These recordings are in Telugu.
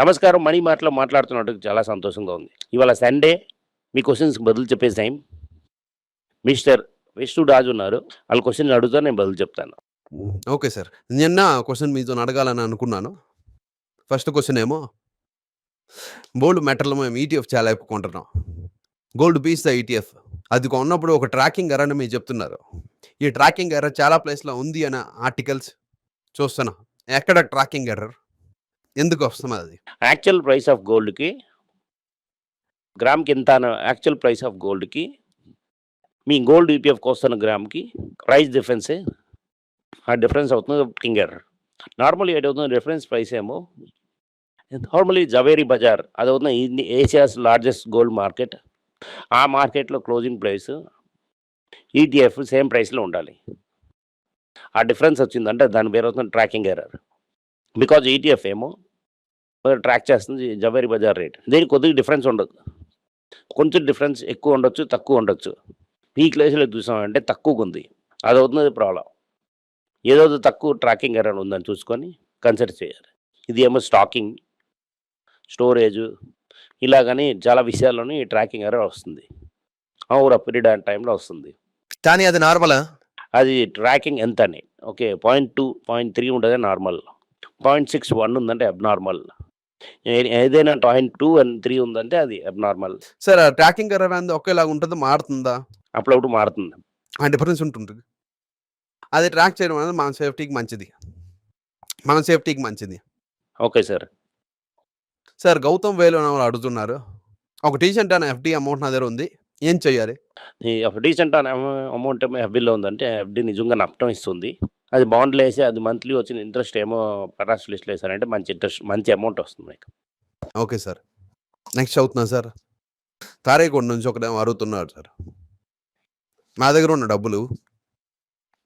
నమస్కారం. మనీ మాటలో మాట్లాడుతున్నట్టు చాలా సంతోషంగా ఉంది. ఇవాళ సండే. మీ క్వెషన్స్‌కి బదులు చెప్పే టైం. మిస్టర్ విష్ణురాజు ఉన్నారు. ఆళ్ళ క్వెషన్‌లు అడుగుతారు. నేను బదులు చెప్తాను. Okay sir. నిన్న క్వెషన్ మీతోని అడగాలని అనుకున్నాను. ఫస్ట్ క్వెషన్ ఏమో గోల్డ్ మెటల్‌లో మేము ఈటీఎఫ్ చాలా ఎక్కువ కొంటున్నాం. Gold beats the ETF. అది కొన్నప్పుడు ఒక ట్రాకింగ్ ఎర్రర్ అని మీరు చెప్తున్నారు. ఈ ట్రాకింగ్ ఎర్రర్ చాలా ప్లేస్‌లో ఉంది అని ఆర్టికల్స్ చూస్తున్నా. ఎక్కడ ట్రాకింగ్ ఎర్రర్? ఎందుకు వస్తున్నది? యాక్చువల్ ప్రైస్ ఆఫ్ గోల్డ్‌కి గ్రామ్‌కి ఎంత అని యాక్చువల్ ప్రైస్ ఆఫ్ గోల్డ్‌కి మీ గోల్డ్ ఈటీఎఫ్‌కి వస్తున్న గ్రామ్‌కి ప్రైస్ డిఫరెన్సే. ఆ డిఫరెన్స్ అవుతుంది ట్రాకింగ్ ఎర్రర్. నార్మల్‌గా ఏటవుతుంది రిఫరెన్స్ ప్రైస్ ఏమో నార్మల్లీ జవేరీ బజార్ అదవుతుంది ఏషియాస్ లార్జెస్ట్ గోల్డ్ మార్కెట్. ఆ మార్కెట్‌లో క్లోజింగ్ ప్రైస్ ఈటీఎఫ్ సేమ్ ప్రైస్‌లో ఉండాలి. ఆ డిఫరెన్స్ వచ్చిందంటే దాని పేరవుతుంది ట్రాకింగ్ ఎర్రర్. బికాజ్ ఈటీఎఫ్ ఏమో ట్రాక్ చేస్తుంది జవేరీ బజార్ రేట్. దీనికి కొద్దిగా డిఫరెన్స్ ఉండదు. కొంచెం డిఫరెన్స్ ఎక్కువ ఉండొచ్చు, తక్కువ ఉండొచ్చు. పీక్ లెవెల్‌లో చూసామంటే తక్కువగుంది. అదవుతుంది ప్రాబ్లమ్. ఏదో తక్కువ ట్రాకింగ్ ఎర్రర్ ఉందని చూసుకొని కన్సిడర్ చేయాలి. ఇది ఏమో స్టాకింగ్, స్టోరేజు ఇలాగని చాలా విషయాల్లోని ట్రాకింగ్ ఎర్రర్ వస్తుంది. ఓవర్ అ పీరియడ్ ఆఫ్ టైంలో వస్తుంది. కానీ అది నార్మలా? అది ట్రాకింగ్ ఎంతని. ఓకే. 0.2, 0.3 ఉంటది నార్మల్. 0.61 ఉందంటే అబ్‌నార్మల్. ఏదైనా 0.2 అండ్ 3 ఉందంటే అది అబ్‌నార్మల్. సార్ ఆ ట్రాకింగ్ ఎర్రర్ అనేది ఒకేలాగా ఉంటుందా? మారుతుందా? అప్పుడప్పుడు మారుతుంది. ఆ డిఫరెన్స్ ఉంటుంటది. అది ట్రాక్ చేయడం అనేది మన సేఫ్టీకి మంచిది. మన సేఫ్టీకి మంచిది. Okay sir. సార్ గౌతమ్ వేలు అనే వాళ్ళు అడుగుతున్నారు. ఒక డీసెంట్ అనే ఎఫ్‌డి అమౌంట్ నా దగ్గర ఉంది. ఏం చేయాలి? ఈ డీసెంట్ అనే అమౌంట్ ఏమో ఎఫ్‌డిలో ఉందంటే ఎఫ్‌డి నిజంగా నష్టం ఇస్తుంది. అది బాండ్‌లో ఏసి అది మంత్లీ వచ్చిన ఇంట్రెస్ట్ ఏమో పటాస్ లిస్ట్‌లో ఏసారంటే మంచి ఇంట్రెస్ట్ మంచి అమౌంట్ వస్తుంది మీకు. Okay sir. నెక్స్ట్ చదువుతున్నాను సార్. తారేగూడ నుంచి ఒకడేమో అడుగుతున్నాడు సార్. నా దగ్గర ఉన్న డబ్బులు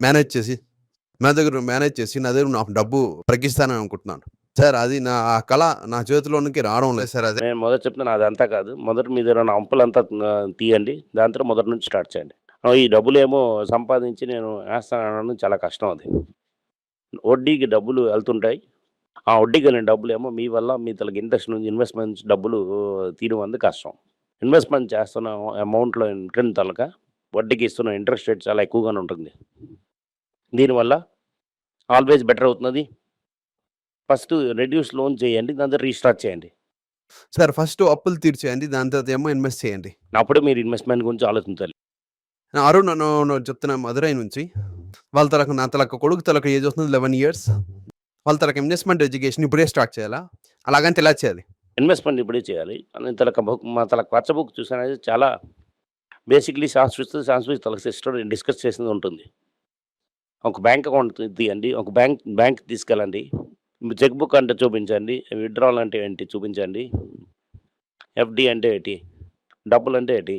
మేనేజ్ చేసి నా దగ్గర నా డబ్బు తగ్గిస్తానని అనుకుంటున్నాను. సార్ అది నా కళ నా చేతిలోనికి రావడం లేదు సార్ అది. నేను మొదట చెప్తున్నా అదంతా కాదు. మొదట మీ దగ్గర ఉన్న అప్పులంతా తీయండి. దాని తర్వాత మొదటి నుంచి స్టార్ట్ చేయండి. ఈ డబ్బులేమో సంపాదించి నేను ఏస్తాననడం చాలా కష్టం అది. వడ్డీకి డబ్బులు ఎళ్తుంటాయి. ఆ వడ్డీకెళ్ళిన డబ్బులేమో మీ వల్ల మీ తలకి ఇంట్రెస్ట్ నుంచి ఇన్వెస్ట్‌మెంట్ నుంచి డబ్బులు తీయడం అనేది కష్టం. ఇన్వెస్ట్‌మెంట్ చేస్తున్న అమౌంట్‌లో రిటర్న్ తలక వడ్డీకి ఇస్తున్న ఇంట్రెస్ట్ రేట్ చాలా ఎక్కువగానే ఉంటుంది. దీనివల్ల ఆల్వేస్ బెటర్ అవుతున్నది. ఫస్ట్ రెడ్యూస్ లోన్ చేయండి. దాని తర్వాత రీస్టార్ట్ చేయండి. సార్ ఫస్ట్ అప్పులు తీర్చేయండి. దాని తర్వాత ఏమో ఇన్వెస్ట్ చేయండి. అప్పుడే మీరు ఇన్వెస్ట్‌మెంట్ గురించి ఆలోచించాలి. అరుణ్ చెప్తున్నా మదురై నుంచి. వాళ్ళ నా కొడుకు తలకు ఏజ్ వస్తుంది 11 ఇయర్స్. వాళ్ళ ఇన్వెస్ట్‌మెంట్ ఎడ్యుకేషన్ ఇప్పుడే స్టార్ట్ చేయాలా? అలాగంటే ఎలా చేయాలి? ఇన్వెస్ట్‌మెంట్ ఇప్పుడే చేయాలి. అని మా ఖర్చు బుక్ చూసానైతే చాలా బేసిక్‌లీ శాశ్వత తలక సిస్టర్ డిస్కస్ చేసింది ఉంటుంది. ఒక బ్యాంక్ అకౌంట్ తీయండి. ఒక బ్యాంక్ తీసుకెళ్ళండి. చెక్ బుక్ అంటే చూపించండి. విత్‌డ్రావల్ అంటే ఏంటి చూపించండి. ఎఫ్‌డి అంటే ఏంటి? డబ్బులంటే ఏంటి?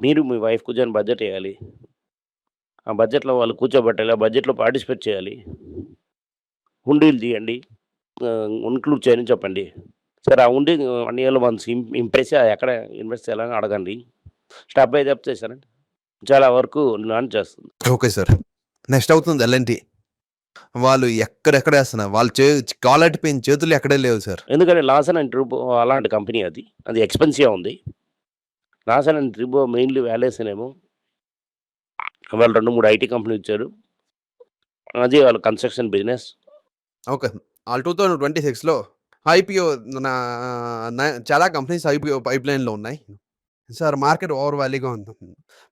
మీరు మీ వైఫ్ కూర్చొని బడ్జెట్ ఎయాలి. ఆ బడ్జెట్‌లో వాళ్ళు కూర్చోబెట్టాలి. ఆ బడ్జెట్‌లో పార్టిసిపేట్ చేయాలి. హుండీలు తీయండి. ఇంక్లూడ్ చేయని చెప్పండి. సరే ఆ హుండీ 1 ఇయర్‌లో వన్స్ ఇంపేసి ఎక్కడ ఇన్వెస్ట్ చేయాలని అడగండి. స్టెప్ బై స్టెప్ చేశారంటే చాలా వరకు లర్న్ చేస్తుంది. Okay sir. నెక్స్ట్ అవుతుంది ఎల్ఎన్‌టి. వాళ్ళు ఎక్కడేస్తున్నారు. వాళ్ళు కాలర్‌టిపోయిన చేతులు ఎక్కడే లేవు సార్. ఎందుకంటే లాసన్ అండ్ ట్రూబో అలాంటి కంపెనీ అది. అది ఎక్స్‌పెన్సివ్‌గా ఉంది. లాసన్ అండ్ ట్రూబో మెయిన్‌లీ వాల్యుయేషన్ వాళ్ళు 2, 3 ఐటీ కంపెనీలు ఇచ్చారు. అది వాళ్ళ కన్‌స్ట్రక్షన్ బిజినెస్. ఓకే. ఆళ్ళు 2026లో ఐపీఓ నా నా చాలా కంపెనీస్ ఐపీఓ పైప్‌లైన్‌లో ఉన్నాయి. సార్ మార్కెట్ ఓవర్ వాల్యూగా ఉంది.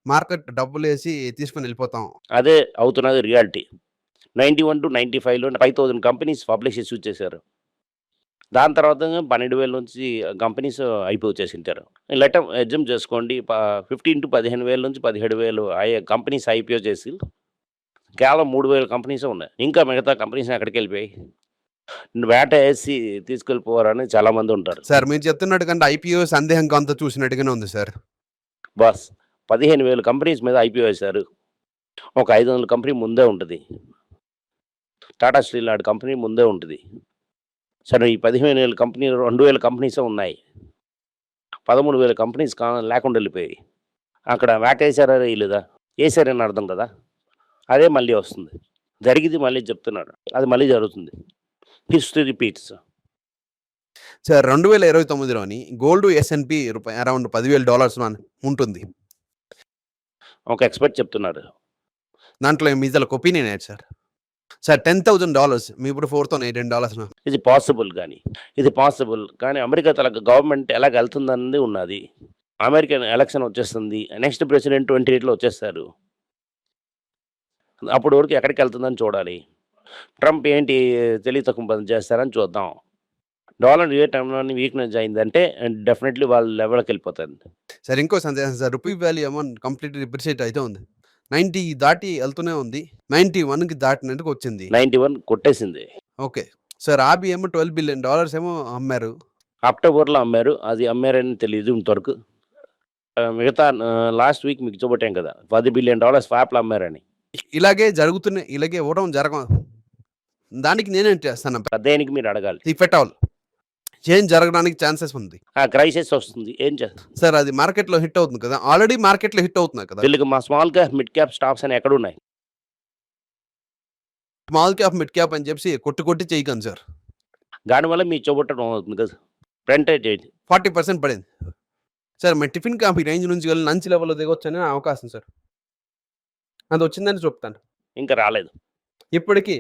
మార్కెట్ డబ్బులేసి తీసుకొని వెళ్ళిపోతాం. అదే అవుతున్నది రియాలిటీ. 91-95లో 5,000 కంపెనీస్ పబ్లిష్ ఇష్యూ చేశారు. దాని తర్వాత 12,000 నుంచి కంపెనీస్ ఐపీఓ చేసింటారు. అజ్యూమ్ చేసుకోండి 15,000-15,000 నుంచి 17,000 కంపెనీస్ ఐపీఓ చేసి కేవలం 3,000 కంపెనీసే ఉన్నాయి. ఇంకా మిగతా కంపెనీస్ ఎక్కడికెళ్ళిపోయాయి? వేట ఏసి తీసుకెళ్ళిపోవారని చాలామంది ఉంటారు. సార్ మీరు చెప్తున్నట్టు కంటే ఐపీఓ సందేహం కొంత చూసినట్టుగానే ఉంది సార్. బాస్ 15,000 కంపెనీస్ మీద ఐపీఓ వేశారు. ఒక 500 కంపెనీ ముందే ఉంటది. టాటా స్టీల్ లాంటి కంపెనీ ముందే ఉంటది. సరే ఈ 15,000 కంపెనీలు 2,000 కంపెనీసే ఉన్నాయి. 13,000 కంపెనీస్ లేకుండా వెళ్ళిపోయాయి. అక్కడ వేట ఏసారా ఏయలేదా? ఏసారని అర్థం కదా! అదే మళ్ళీ వస్తుంది. జరిగింది మళ్ళీ చెప్తున్నాడు. అది మళ్ళీ జరుగుతుంది. History repeats. సార్ 2029లోని గోల్డ్ S&P అరౌండ్ $10,000 ఉంటుంది. ఒక ఎక్స్‌పర్ట్ చెప్తున్నారు. దాంట్లో మీ ఒపీనియన్ ఏంటి సార్? సార్ $10,000 మీ ఇప్పుడు $4,800 ఇది పాసిబుల్ గాని. ఇది పాసిబుల్. కానీ అమెరికా తాలూకా గవర్నమెంట్ ఎలాగెళ్తుందన్నది ఉన్నది. అమెరికన్ ఎలక్షన్ వచ్చేస్తుంది. నెక్స్ట్ ప్రెసిడెంట్ 28లో వచ్చేస్తారు. అప్పటి వరకు ఎక్కడికెళ్తుందని చూడాలి. ట్రంప్ ఏంటి తెలివి తక్కువ పని చేస్తారని చూద్దాం. డాలర్ ఏ టైంలోని వీక్‌నెస్ అయిందంటే డెఫినెట్‌లీ వాళ్ళ లెవెల్‌కెళ్ళిపోతారు. సార్ ఇంకో సందేహం sir. Rupee value amount completely depreciate అయితే ఉంది. 90 దాటి వెళ్తూనే ఉంది. 91కి దాటినందుకు వచ్చింది. 91 కొట్టేసింది. ఓకే. సార్ ఆర్‌బీఐ ఏమో $12 బిలియన్ ఏమో అమ్మారు. అక్టోబర్‌లో అమ్మారు. అది అమ్మారని తెలీదు ఇంతవరకు. మిగతా లాస్ట్ వీక్ మీకు చూపెట్టాం కదా! $10 బిలియన్ స్వాప్‌లు అమ్మారని. ఇలాగే జరుగుతున్నాయి. ఇలాగే ఇవ్వడం దానికి నేనేం చేస్తాను? దేనికి మీరు అడగాలి. ఇఫ్ ఎట్ ఆల్ చేంజ్ జరగడానికి ఛాన్సెస్ ఉంది. ఆ క్రైసిస్ వస్తుంది. ఏం చేస్తాం? సార్ అది మార్కెట్‌లో హిట్ అవుతుంది కదా! ఆల్రెడీ మార్కెట్‌లో హిట్ అవుతున్నాయి కదా! వీళ్ళకి మా small cap, mid cap stocks అని ఎక్కడున్నాయి? స్మాల్ క్యాప్, మిడ్ క్యాప్ అని చెప్పి కొట్టి చేయకండి సార్. దానివల్ల మీ చూపెట్టడం అవుతుంది కదా! ఫ్రంటేజ్ ఏంటి? 40% పడింది. సార్ మరి టిఫిన్ కాఫీ రేంజ్ నుంచి వెళ్ళి లంచ్ లెవెల్‌లో దిగొచ్చని అవకాశం సార్. అది వచ్చిందని చెప్తాను. ఇంకా రాలేదు. ఇప్పటికి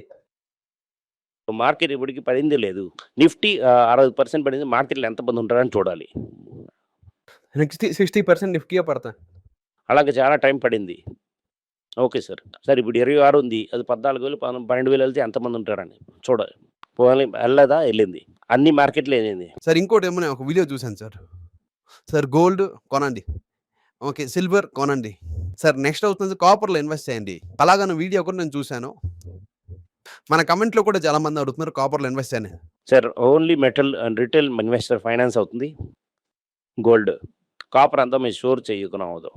మార్కెట్ ఇప్పటికి పడింది లేదు. నిఫ్టీ 60% పడింది. మార్కెట్‌లో ఎంతమంది ఉంటారని చూడాలి. నెక్స్ట్ 60% నిఫ్టీయే పడతాయి. అలాగే చాలా టైం పడింది. Okay sir. సార్ ఇప్పుడు 26 ఉంది. అది 14,000, 12,000 వెళ్తే ఎంతమంది ఉంటారని చూడాలి. పోనీ వెళ్ళలేదా? వెళ్ళింది. అన్ని మార్కెట్‌లో వెళ్ళింది. సార్ ఇంకోటేమో నేను ఒక వీడియో చూశాను సార్. సార్ గోల్డ్ కొనండి. ఓకే. సిల్వర్ కొనండి. సార్ నెక్స్ట్ అవుతుంది కాపర్‌లో ఇన్వెస్ట్ చేయండి. అలాగన్న వీడియో కూడా నేను చూశాను. మన కమెంట్‌లో కూడా చాలా మంది అడుగుతున్నారు కాపర్‌లో ఇన్వెస్ట్ చేయని. Sir only metal and retail investor finance అవుతుంది. గోల్డ్. కాపర్ అంతా మీరు స్టోర్ చేయకుని అవ్వదు.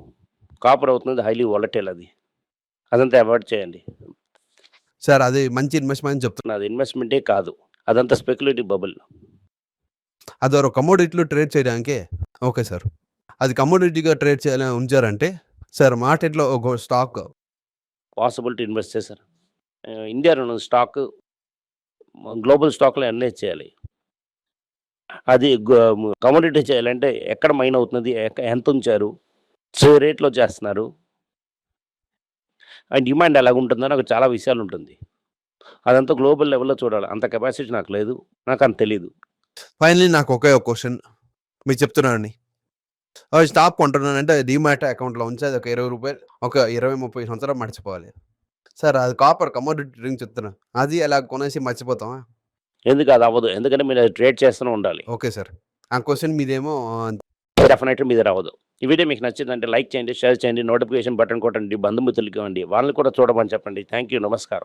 కాపర్ అవుతుంది హైలీ వాలటైల్ అది. అదంతా అవాయిడ్ చేయండి. సార్ అది మంచి ఇన్వెస్ట్‌మెంట్ అని చెప్తున్నారు. అది ఇన్వెస్ట్‌మెంటే కాదు. అదంతా స్పెక్యులేటివ్ బబుల్. అదొక కమోడిటీలో ట్రేడ్ చేయడానికే. Okay sir. అది కమోడిటీగా ట్రేడ్ చేయాలని ఉంచారంటే సార్ మార్కెట్‌లో ఒక స్టాక్ పాసిబుల్ టు ఇన్వెస్ట్ చేశారు. ఇండియాలో స్టాక్ గ్లోబల్ స్టాక్‌లో అనలైజ్ చేయాలి. అది కమోడిటీ చేయాలంటే ఎక్కడ మైన్ అవుతున్నది? ఎంత ఉంచారు? రేట్‌లో చేస్తున్నారు. ఆ డిమాండ్ ఎలాగుంటుందని నాకు చాలా విషయాలు ఉంటుంది. అదంతా గ్లోబల్ లెవెల్‌లో చూడాలి. అంత కెపాసిటీ నాకు లేదు. నాకంత తెలీదు. ఫైనల్లీ నాకు ఒకే ఒక క్వెషన్. మీరు చెప్తున్నారని. స్టాక్ కొంటున్నానంటే డీమాట్ అకౌంట్‌లో ఉంచేది ఒక రూ. 20 ఒక 20, 30 సంవత్సరాలు మర్చిపోవాలి. సార్ అది కాపర్ కమోడిటీ డ్రింక్ చెప్తున్నా. అది అలా కొనేసి మర్చిపోతామా? ఎందుకు అది అవ్వదు. ఎందుకంటే మీరు అది ట్రేడ్ చేస్తూనే ఉండాలి. Okay sir. ఆ క్వెషన్ మీదేమో డెఫినెట్‌లీ మీ దగ్గర అవ్వదు. ఈ వీడియో మీకు నచ్చిందంటే లైక్ చేయండి, షేర్ చేయండి, నోటిఫికేషన్ బటన్ కొట్టండి, బంధుమిత్రులకి ఇవ్వండి. వాళ్ళని కూడా చూడమని చెప్పండి. Thank you. నమస్కారం.